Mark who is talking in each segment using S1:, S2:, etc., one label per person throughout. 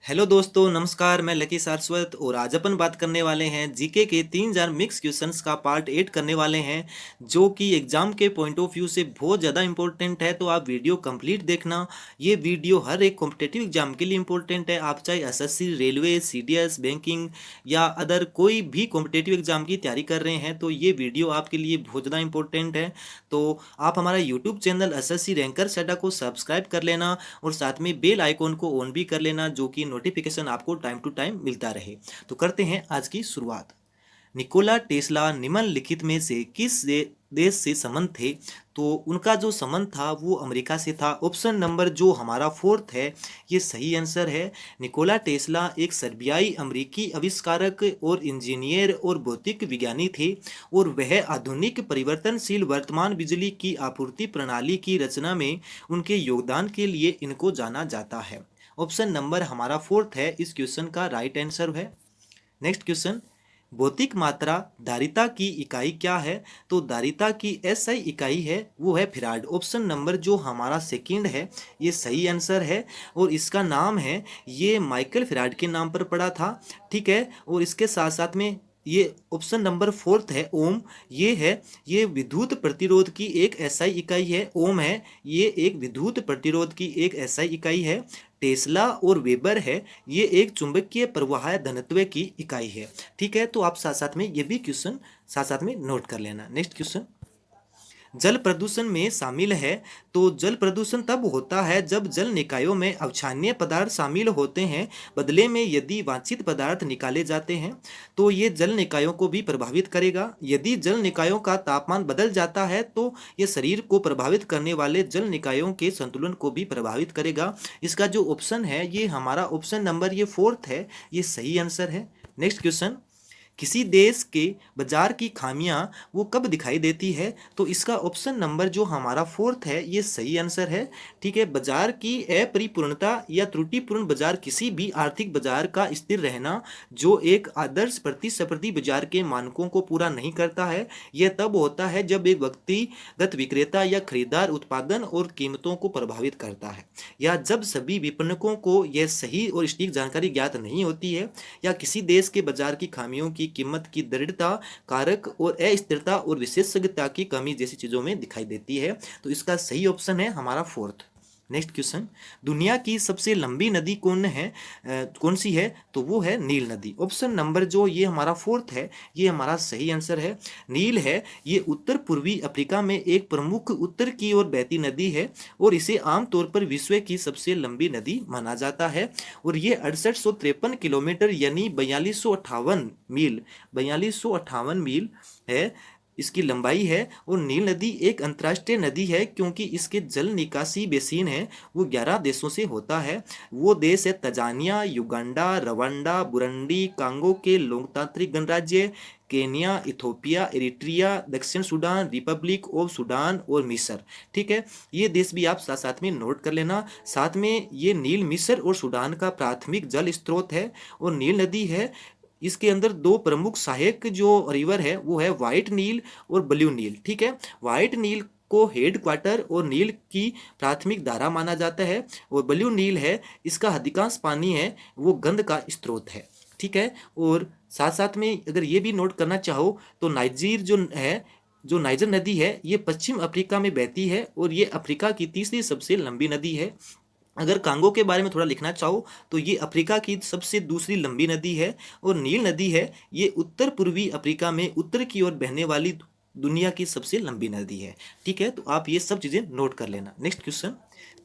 S1: Hello दोस्तों, नमस्कार। मैं लकी सारस्वत और आज अपन बात करने वाले हैं जीके के 3000 मिक्स क्वेश्चंस का पार्ट 8 करने वाले हैं, जो कि एग्जाम के पॉइंट ऑफ व्यू से बहुत ज़्यादा इंपॉर्टेंट है। तो आप वीडियो कंप्लीट देखना। ये वीडियो हर एक कॉम्पिटेटिव एग्जाम के लिए इंपॉर्टेंट है। आप चाहे एसएससी, रेलवे, सीडीएस, बैंकिंग या अदर कोई भी कॉम्पिटेटिव एग्जाम की तैयारी कर रहे हैं तो ये वीडियो आपके लिए बहुत ज़्यादा इंपॉर्टेंट है। तो आप हमारा यूट्यूब चैनल एसएससी रैंकर सेटा को सब्सक्राइब कर लेना और साथ में बेल आइकॉन को ऑन भी कर लेना, जो कि नोटिफिकेशन आपको टाइम टू टाइम मिलता रहे। तो करते हैं आज की शुरुआत। निकोला टेस्ला निम्नलिखित में से देश से संबंध थे? तो उनका जो संबंध था वो अमेरिका से था। ऑप्शन नंबर जो हमारा फोर्थ है ये सही आंसर है। निकोला टेस्ला एक सर्बियाई अमेरिकी आविष्कारक और इंजीनियर और भौतिक विज्ञानी थे और वह आधुनिक परिवर्तनशील वर्तमान बिजली की आपूर्ति प्रणाली की रचना में उनके योगदान के लिए इनको जाना जाता है। ऑप्शन नंबर हमारा फोर्थ है इस क्वेश्चन का राइट आंसर है। नेक्स्ट क्वेश्चन, भौतिक मात्रा धारिता की इकाई क्या है? तो धारिता की एसआई इकाई है वो है फैराड। ऑप्शन नंबर जो हमारा सेकंड है ये सही आंसर है और इसका नाम है, ये माइकल फैराड के नाम पर पड़ा था। ठीक है, और इसके साथ साथ में ये ऑप्शन नंबर फोर्थ है ओम। ये विद्युत प्रतिरोध की एक एसआई इकाई है। ओम है ये एक विद्युत प्रतिरोध की एक एसआई इकाई है। टेस्ला और वेबर है ये एक चुंबकीय प्रवाह घनत्व की इकाई है। ठीक है, तो आप साथ साथ में ये भी क्वेश्चन साथ साथ में नोट कर लेना। नेक्स्ट क्वेश्चन, जल प्रदूषण में शामिल है? तो जल प्रदूषण तब होता है जब जल निकायों में अवांछनीय पदार्थ शामिल होते हैं, बदले में यदि वांछित पदार्थ निकाले जाते हैं तो ये जल निकायों को भी प्रभावित करेगा। यदि जल निकायों का तापमान बदल जाता है तो ये शरीर को प्रभावित करने वाले जल निकायों के संतुलन को भी प्रभावित करेगा। इसका जो ऑप्शन है ये हमारा ऑप्शन नंबर ये फोर्थ है, ये सही आंसर है। नेक्स्ट क्वेश्चन, किसी देश के बाजार की खामियां वो कब दिखाई देती है? तो इसका ऑप्शन नंबर जो हमारा फोर्थ है ये सही आंसर है। ठीक है, बाजार की अपरिपूर्णता या त्रुटिपूर्ण बाजार किसी भी आर्थिक बाजार का स्थिर रहना जो एक आदर्श प्रतिस्पर्धी बाजार के मानकों को पूरा नहीं करता है। यह तब होता है जब एक व्यक्तिगत विक्रेता या खरीदार उत्पादन और कीमतों को प्रभावित करता है, या जब सभी विपणकों को यह सही और सटीक जानकारी ज्ञात नहीं होती है, या किसी देश के बाजार की खामियों की कीमत की दृढ़ता कारक और अस्थिरता और विशेषज्ञता की कमी जैसी चीजों में दिखाई देती है। तो इसका सही ऑप्शन है हमारा फोर्थ। नेक्स्ट क्वेश्चन, दुनिया की सबसे लंबी नदी कौन सी है? तो वो है नील नदी। ऑप्शन नंबर जो ये हमारा फोर्थ है ये हमारा सही आंसर है। नील है ये उत्तर पूर्वी अफ्रीका में एक प्रमुख उत्तर की ओर बहती नदी है और इसे आमतौर पर विश्व की सबसे लंबी नदी माना जाता है और ये 6853 किलोमीटर यानी 4258 मील है इसकी लंबाई है। और नील नदी एक अंतर्राष्ट्रीय नदी है क्योंकि इसके जल निकासी बेसिन है वो 11 देशों से होता है। वो देश है Tanzania, Uganda, Rwanda, Burundi, Congo के लोकतांत्रिक गणराज्य, केन्या, इथोपिया, इरिट्रिया, दक्षिण सूडान, रिपब्लिक ऑफ सूडान और मिस्र। ठीक है, ये देश भी आप साथ साथ में नोट कर लेना। साथ में ये नील मिस्र और सूडान का प्राथमिक जल स्रोत है और नील नदी है इसके अंदर दो प्रमुख सहायक जो रिवर है वो है व्हाइट नील और ब्लू नील। ठीक है, व्हाइट नील को हेड क्वार्टर और नील की प्राथमिक धारा माना जाता है और ब्लू नील है इसका अधिकांश पानी है वो गंध का स्रोत है। ठीक है, और साथ साथ में अगर ये भी नोट करना चाहो तो जो नाइजर नदी है ये पश्चिम अफ्रीका में बहती है और ये अफ्रीका की तीसरी सबसे लंबी नदी है। अगर कांगो के बारे में थोड़ा लिखना चाहो तो ये अफ्रीका की सबसे दूसरी लंबी नदी है और नील नदी है ये उत्तर पूर्वी अफ्रीका में उत्तर की ओर बहने वाली दुनिया की सबसे लंबी नदी है। ठीक है, तो आप ये सब चीजें नोट कर लेना। नेक्स्ट क्वेश्चन,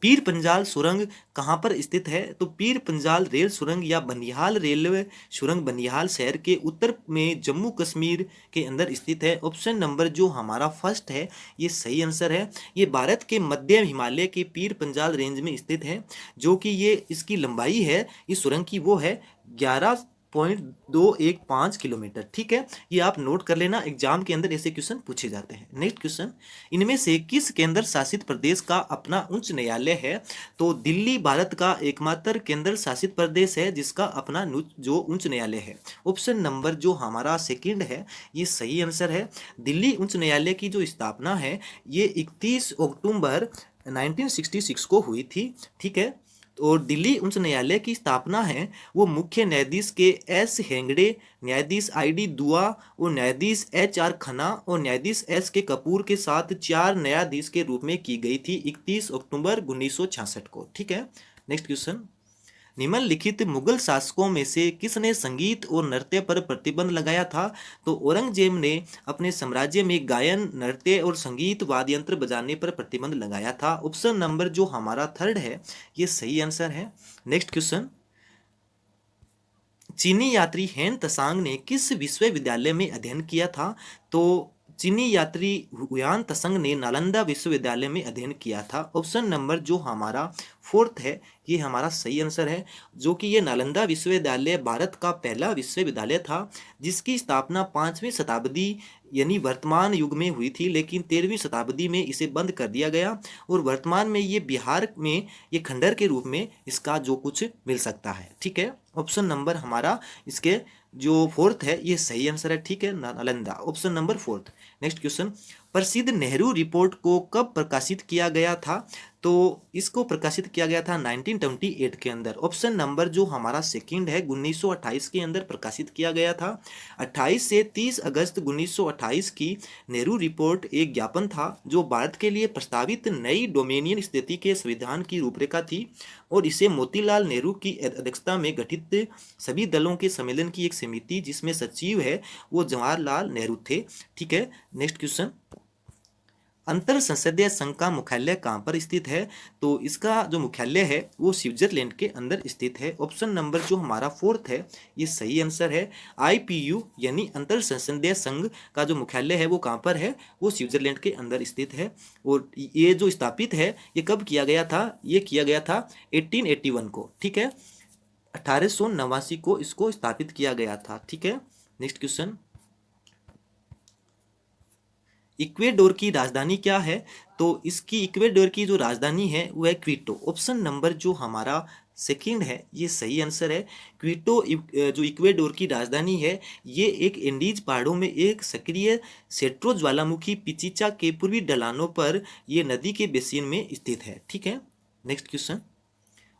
S1: पीर पंजाल सुरंग कहाँ पर स्थित है? तो पीर पंजाल रेल सुरंग या बनिहाल रेलवे सुरंग बनिहाल शहर के उत्तर में जम्मू कश्मीर के अंदर स्थित है। ऑप्शन नंबर जो हमारा फर्स्ट है ये सही आंसर है। ये भारत के मध्य हिमालय के पीर पंजाल रेंज में स्थित है, जो कि ये इसकी लंबाई है इस सुरंग की वो है 11.215 किलोमीटर। ठीक है, ये आप नोट कर लेना, एग्जाम के अंदर ऐसे क्वेश्चन पूछे जाते हैं। नेक्स्ट क्वेश्चन, इनमें से किस केंद्र शासित प्रदेश का अपना उच्च न्यायालय है? तो दिल्ली भारत का एकमात्र केंद्र शासित प्रदेश है जिसका अपना जो उच्च न्यायालय है। ऑप्शन नंबर जो हमारा सेकंड है ये सही आंसर है। दिल्ली उच्च न्यायालय की जो स्थापना है ये 31 अक्टूबर 1966 को हुई थी। ठीक है, और दिल्ली उच्च न्यायालय की स्थापना है वो मुख्य न्यायाधीश के एस हेगड़े, न्यायाधीश आई डी दुआ और न्यायाधीश एच आर खन्ना और न्यायाधीश एस के कपूर के साथ 4 न्यायाधीश के रूप में की गई थी 31 अक्टूबर 1966 को। ठीक है, नेक्स्ट क्वेश्चन। निम्नलिखित मुगल शासकों में से किसने संगीत और नृत्य पर प्रतिबंध लगाया था? तो औरंगजेब ने अपने साम्राज्य में गायन, नृत्य और संगीत वाद्य यंत्र बजाने पर प्रतिबंध लगाया था। ऑप्शन नंबर जो हमारा थर्ड है ये सही आंसर है। Next question. चीनी यात्री हेन त्सांग ने किस विश्वविद्यालय में अध्ययन किया था? तो चीनी यात्री हुआन त्संग ने नालंदा विश्वविद्यालय में अध्ययन किया था। ऑप्शन नंबर जो हमारा फोर्थ है ये हमारा सही आंसर है, जो कि ये नालंदा विश्वविद्यालय भारत का पहला विश्वविद्यालय था जिसकी स्थापना 5वीं शताब्दी यानी वर्तमान युग में हुई थी, लेकिन 13वीं शताब्दी में इसे बंद कर दिया गया और वर्तमान में ये बिहार में ये खंडर के रूप में इसका जो कुछ मिल सकता है। ठीक है, ऑप्शन नंबर हमारा इसके जो फोर्थ है ये सही आंसर है। ठीक है, Nalanda, option number fourth. Next question. प्रसिद्ध नेहरू रिपोर्ट को कब प्रकाशित किया गया था? तो इसको प्रकाशित किया गया था 1928 के अंदर। ऑप्शन नंबर जो हमारा सेकंड है 1928 के अंदर प्रकाशित किया गया था। 28 से 30 अगस्त 1928 की नेहरू रिपोर्ट एक ज्ञापन था जो भारत के लिए प्रस्तावित नई डोमेनियन स्थिति के संविधान की रूपरेखा थी और इसे मोतीलाल नेहरू की अध्यक्षता में गठित सभी दलों के सम्मेलन की एक समिति जिसमें सचिव है वो जवाहरलाल नेहरू थे। ठीक है, नेक्स्ट क्वेश्चन। अंतर संसदीय संघ का मुख्यालय कहाँ पर स्थित है? तो इसका जो मुख्यालय है वो स्विट्जरलैंड के अंदर स्थित है। ऑप्शन नंबर जो हमारा फोर्थ है ये सही आंसर है। IPU यानी अंतर संसदीय संघ का जो मुख्यालय है वो कहाँ पर है? वो स्विट्जरलैंड के अंदर स्थित है। और ये जो स्थापित है ये कब किया गया था? ये किया गया था 1881 को। ठीक है, 1889 को इसको स्थापित किया गया था। ठीक है, नेक्स्ट क्वेश्चन। इक्वेडोर की राजधानी क्या है? तो इसकी इक्वेडोर की जो राजधानी है वो है क्विटो। ऑप्शन नंबर जो हमारा सेकंड है ये सही आंसर है। क्विटो जो इक्वेडोर की राजधानी है ये एक एंडीज पहाड़ों में एक सक्रिय सेट्रो ज्वालामुखी पिचिचा के पूर्वी ढलानों पर ये नदी के बेसिन में स्थित है। ठीक है, नेक्स्ट क्वेश्चन।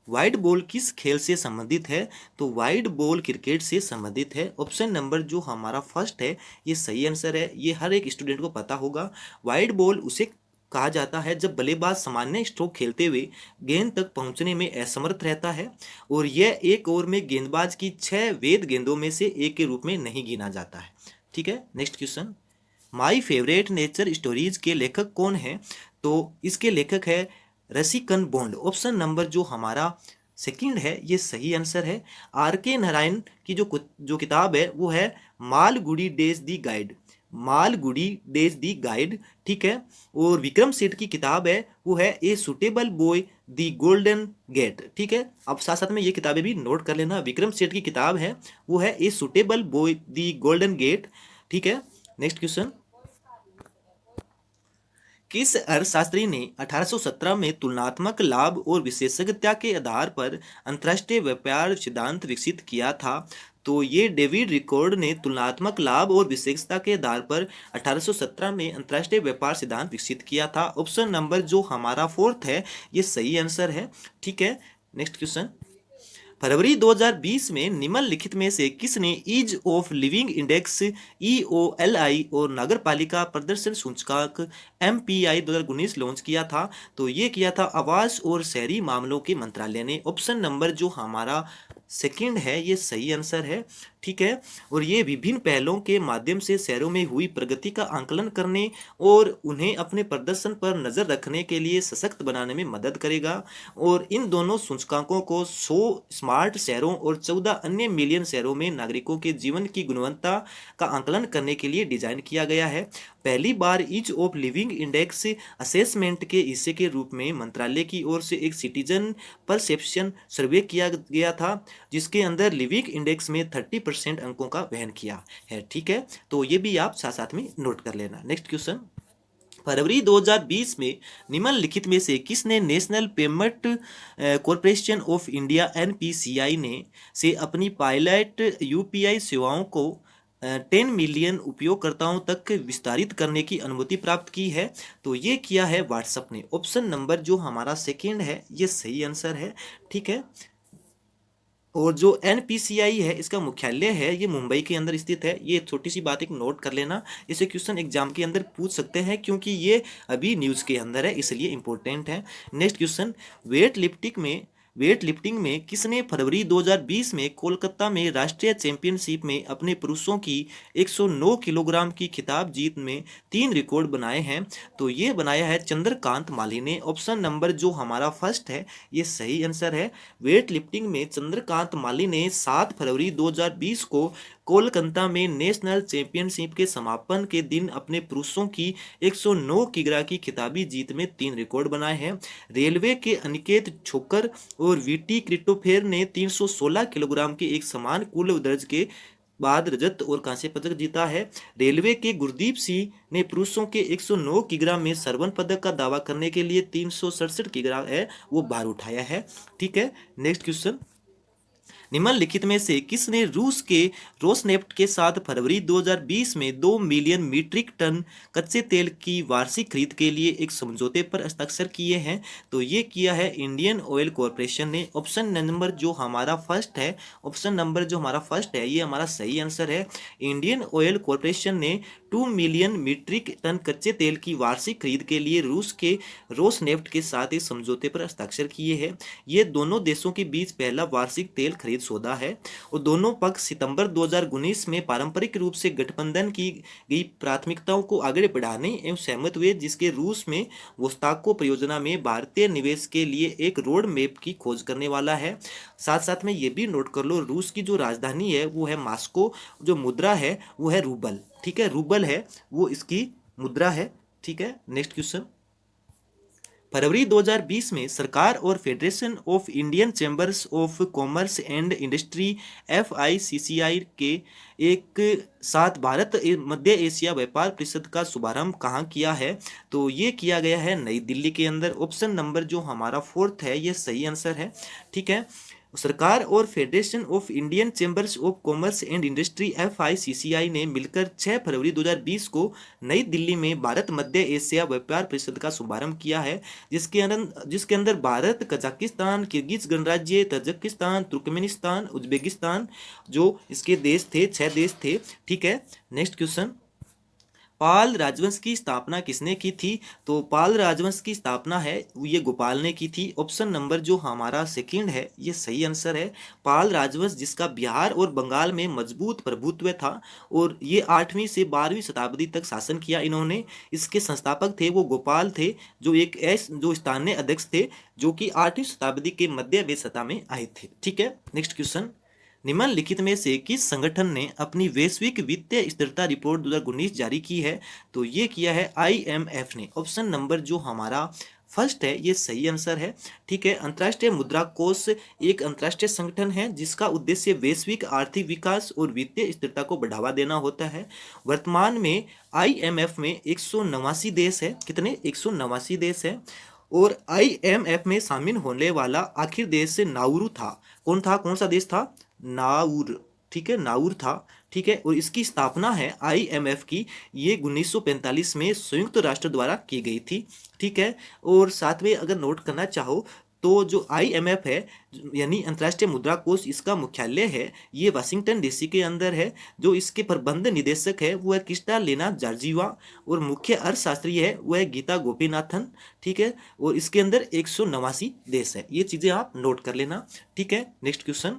S1: वाइड बॉल किस खेल से संबंधित है? तो वाइड बॉल क्रिकेट से संबंधित है। ऑप्शन नंबर जो हमारा फर्स्ट है ये सही आंसर है। ये हर एक स्टूडेंट को पता होगा। वाइड बॉल उसे कहा जाता है जब बल्लेबाज सामान्य स्ट्रोक खेलते हुए गेंद तक पहुंचने में असमर्थ रहता है और यह एक ओवर में गेंदबाज की 6 वैध गेंदों में से एक के रूप में नहीं गिना जाता है। ठीक है, next question. My favourite nature stories के लेखक कौन है? तो इसके लेखक है रसिकन बॉन्ड। ऑप्शन नंबर जो हमारा सेकंड है ये सही आंसर है। RK नारायण की जो किताब है वो है मालगुडी डेज दी गाइड, मालगुडी डेज दी गाइड। ठीक है, और विक्रम सेठ की किताब है वो है a suitable boy the golden gate. ठीक है, अब साथ साथ में ये किताबें भी नोट कर लेना। विक्रम सेठ की किताब है वो है a suitable boy the golden gate. ठीक है, नेक्स्ट क्वेश्चन। किस अर्थशास्त्री ने 1817 में तुलनात्मक लाभ और विशेषज्ञता के आधार पर अंतर्राष्ट्रीय व्यापार सिद्धांत विकसित किया था? तो ये डेविड रिकॉर्ड ने तुलनात्मक लाभ और विशेषता के आधार पर 1817 में अंतर्राष्ट्रीय व्यापार सिद्धांत विकसित किया था। ऑप्शन नंबर जो हमारा फोर्थ है ये सही आंसर है। ठीक है, नेक्स्ट क्वेश्चन। फरवरी 2020 में निम्नलिखित में से किसने ease of living index EOLI और नगरपालिका प्रदर्शन सूचकांक MPI 2019 लॉन्च किया था? तो ये किया था आवास और शहरी मामलों के मंत्रालय ने। ऑप्शन नंबर जो हमारा सेकंड है ये सही आंसर है। ठीक है, और ये विभिन्न पहलों के माध्यम से शहरों में हुई प्रगति का आंकलन करने और उन्हें अपने प्रदर्शन पर नजर रखने के लिए सशक्त बनाने में मदद करेगा। और इन दोनों सूचकांकों को 100 स्मार्ट शहरों और 14 अन्य मिलियन शहरों में नागरिकों के जीवन की गुणवत्ता का आंकलन करने के लिए डिजाइन किया गया है। पहली बार ease of living index assessment के हिस्से के रूप में मंत्रालय की ओर से एक सिटीजन परसेप्शन सर्वे किया गया था जिसके अंदर लिविंग इंडेक्स में 30% अंकों का वहन किया है। ठीक है, तो ये भी आप साथ साथ में नोट कर लेना। Next question. फरवरी 2020 में निम्नलिखित में से किसने national payment corporation of India NPCI ने से अपनी पायलट UPI सेवाओं को 10 मिलियन उपयोगकर्ताओं तक विस्तारित करने की अनुमति प्राप्त की है। तो ये किया है व्हाट्सएप ने। ऑप्शन नंबर जो हमारा सेकेंड है ये सही आंसर है। ठीक है। और जो एनपीसीआई है इसका मुख्यालय है ये मुंबई के अंदर स्थित है। ये छोटी सी बात एक नोट कर लेना, इसे क्वेश्चन एग्जाम के अंदर पूछ सकते हैं क्योंकि ये अभी न्यूज़ के अंदर है, इसलिए इंपॉर्टेंट है। नेक्स्ट क्वेश्चन, वेट लिफ्टिंग में किसने फरवरी 2020 में कोलकाता में राष्ट्रीय चैंपियनशिप में अपने पुरुषों की 109 किलोग्राम की खिताब जीत में 3 रिकॉर्ड बनाए हैं? तो ये बनाया है चंद्रकांत माली ने। ऑप्शन नंबर जो हमारा फर्स्ट है ये सही आंसर है। वेट लिफ्टिंग में चंद्रकांत माली ने 7 फरवरी 2020 को कोलकाता में नेशनल चैंपियनशिप के समापन के दिन अपने पुरुषों की 109 किग्रा की खिताबी जीत में 3 रिकॉर्ड बनाए हैं। रेलवे के अनिकेत छोकर और वीटी क्रिटोफेर ने 316 किलोग्राम के एक समान कुल दर्ज के बाद रजत और कांस्य पदक जीता है। रेलवे के गुरदीप सिंह ने पुरुषों के 109 किग्रा में स्वर्ण पदक का दावा करने के लिए 367 किग्रा है वो भार उठाया है। ठीक है। नेक्स्ट क्वेश्चन, निम्नलिखित में से किसने रूस के रोसनेफ्ट के साथ फरवरी 2020 में 2 मिलियन मीट्रिक टन कच्चे तेल की वार्षिक खरीद के लिए एक समझौते पर हस्ताक्षर किए हैं? तो ये किया है इंडियन ऑयल कॉरपोरेशन ने। ऑप्शन नंबर जो हमारा फर्स्ट है, ये हमारा सही आंसर है। इंडियन ऑयल कॉरपोरेशन ने 2 मिलियन मीट्रिक टन कच्चे तेल की वार्षिक खरीद के लिए रूस के रोसनेफ्ट के साथ एक समझौते पर हस्ताक्षर किए हैं। ये दोनों देशों के बीच पहला वार्षिक तेल खरीद सौदा है और दोनों पक्ष सितंबर 2019 में पारंपरिक रूप से गठबंधन की गई प्राथमिकताओं को आगे बढ़ाने एवं सहमत हुए, जिसके रूस में वोस्ताको परियोजना में भारतीय निवेश के लिए एक रोड मैप की खोज करने वाला है। साथ साथ में ये भी नोट कर लो, रूस की जो राजधानी है वो है मॉस्को, जो मुद्रा है वो है रूबल। ठीक है, रूबल है वो इसकी मुद्रा है। ठीक है। नेक्स्ट क्वेश्चन, फरवरी 2020 में सरकार और federation of Indian chambers of commerce and industry FICCI के एक साथ भारत मध्य एशिया व्यापार परिषद का शुभारंभ कहाँ किया है? तो ये किया गया है नई दिल्ली के अंदर। ऑप्शन नंबर जो हमारा फोर्थ है ये सही आंसर है। ठीक है। सरकार और federation of Indian chambers of commerce and industry FICCI ने मिलकर 6 फरवरी 2020 को नई दिल्ली में भारत मध्य एशिया व्यापार परिषद का शुभारंभ किया है, जिसके अंदर भारत, कजाकिस्तान, किर्गिज गणराज्य, तजाकिस्तान, तुर्कमेनिस्तान, उज्बेकिस्तान जो इसके देश थे, 6 देश थे। ठीक है। नेक्स्ट क्वेश्चन, पाल राजवंश की स्थापना किसने की थी? तो पाल राजवंश की स्थापना है ये गोपाल ने की थी। ऑप्शन नंबर जो हमारा सेकंड है ये सही आंसर है। पाल राजवंश जिसका बिहार और बंगाल में मजबूत प्रभुत्व था और ये 8वीं से 12वीं शताब्दी तक शासन किया इन्होंने। इसके संस्थापक थे वो गोपाल थे, जो स्थानीय अध्यक्ष थे, जो कि 8वीं शताब्दी के मध्य वे सत्ता में आए थे। ठीक है। नेक्स्ट क्वेश्चन, निम्नलिखित में से किस संगठन ने अपनी वैश्विक वित्तीय स्थिरता रिपोर्ट 2019 जारी की है? तो ये किया है IMF ने। ऑप्शन नंबर जो हमारा फर्स्ट है ये सही आंसर है। ठीक है। अंतर्राष्ट्रीय मुद्रा कोष एक अंतर्राष्ट्रीय संगठन है जिसका उद्देश्य वैश्विक आर्थिक विकास और वित्तीय स्थिरता को बढ़ावा देना होता है। वर्तमान में IMF में 189 देश है। कितने? 189 देश है। और IMF में शामिल होने वाला आखिर देश नाउरू था। कौन सा देश था? नाउर। ठीक है, नाउर था। ठीक है। और इसकी स्थापना है IMF की, ये 1945 में संयुक्त राष्ट्र द्वारा की गई थी। ठीक है। और साथ में अगर नोट करना चाहो तो जो IMF है यानी अंतर्राष्ट्रीय मुद्रा कोष, इसका मुख्यालय है ये वाशिंगटन DC के अंदर है। जो इसके प्रबंध निदेशक है वो है क्रिस्टालिना जॉर्जीवा और मुख्य अर्थशास्त्री है वो है गीता गोपीनाथन। ठीक है। और इसके अंदर 189 देश है। ये चीजें आप नोट कर लेना। ठीक है। नेक्स्ट क्वेश्चन,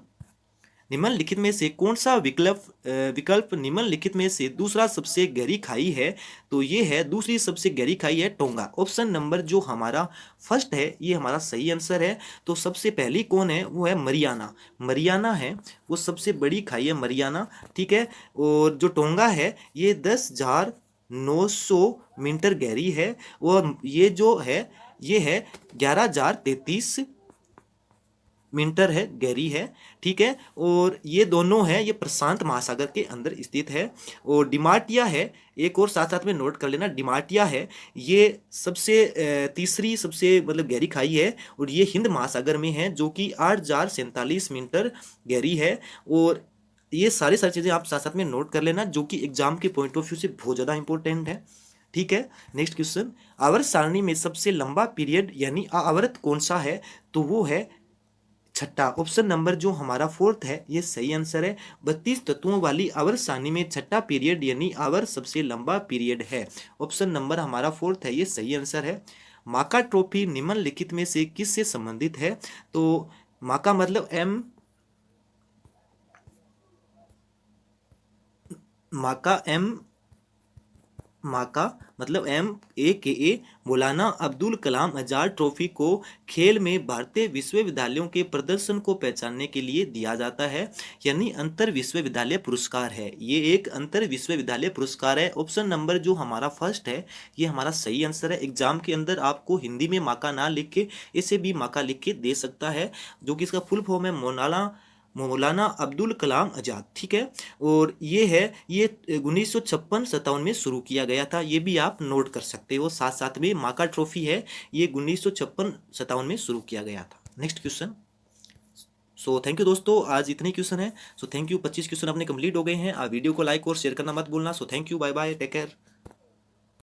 S1: निम्नलिखित में से कौन सा विकल्प निम्नलिखित में से दूसरा सबसे गहरी खाई है? तो ये है दूसरी सबसे गहरी खाई है टोंगा। ऑप्शन नंबर जो हमारा फर्स्ट है ये हमारा सही आंसर है। तो सबसे पहली कौन है? वो है मरियाना है, वो सबसे बड़ी खाई है मरियाना। ठीक है। और जो टोंगा है ये 10,900 मीटर गहरी है और ये जो है ये है 11,033 मीटर है, गहरी है। ठीक है। और ये दोनों है ये प्रशांत महासागर के अंदर स्थित है। और डिमाटिया है एक और साथ साथ में नोट कर लेना, डिमाटिया है ये तीसरी सबसे मतलब गहरी खाई है और ये हिंद महासागर में है जो कि 8,047 मीटर गहरी है। और ये सारी सारी चीज़ें आप साथ साथ में नोट कर लेना, जो कि एग्जाम के पॉइंट ऑफ व्यू से बहुत ज़्यादा इंपॉर्टेंट है। ठीक है, नेक्स्ट क्वेश्चन, आवर्त सारणी में सबसे लंबा पीरियड यानी आवर्त कौन सा है? तो वो है छठा, ऑप्शन नंबर जो हमारा फोर्थ है ये सही आंसर है। 32 तत्वों वाली आवर्त सारणी में छठा पीरियड यानी आवर्त सबसे लंबा पीरियड है। ऑप्शन नंबर हमारा फोर्थ है, ये सही आंसर है। माका ट्रॉफी निम्नलिखित में से किससे संबंधित है? तो माका मतलब माका एम माका मतलब MAKA मौलाना अब्दुल कलाम आजाद ट्रॉफी को खेल में भारतीय विश्वविद्यालयों के प्रदर्शन को पहचानने के लिए दिया जाता है, यानी अंतर विश्वविद्यालय पुरस्कार है। ये एक अंतर विश्वविद्यालय पुरस्कार है। ऑप्शन नंबर जो हमारा फर्स्ट है ये हमारा सही आंसर है। एग्जाम के अंदर आपको हिंदी में माका ना लिख के इसे भी माका लिख के दे सकता है, जो कि इसका फुल फॉर्म है मौलाना अब्दुल कलाम आजाद। ठीक है, और ये 1956-57 में शुरू किया गया था, ये भी आप नोट कर सकते हो। साथ साथ में माका ट्रॉफी है, ये 1956-57 में शुरू किया गया था। Next question. So thank you दोस्तों, आज इतने क्वेश्चन है। सो थैंक यू, 25 क्वेश्चन अपने कंप्लीट हो गए हैं। आप वीडियो को लाइक और शेयर करना मत भूलना। So thank you, bye bye, take care.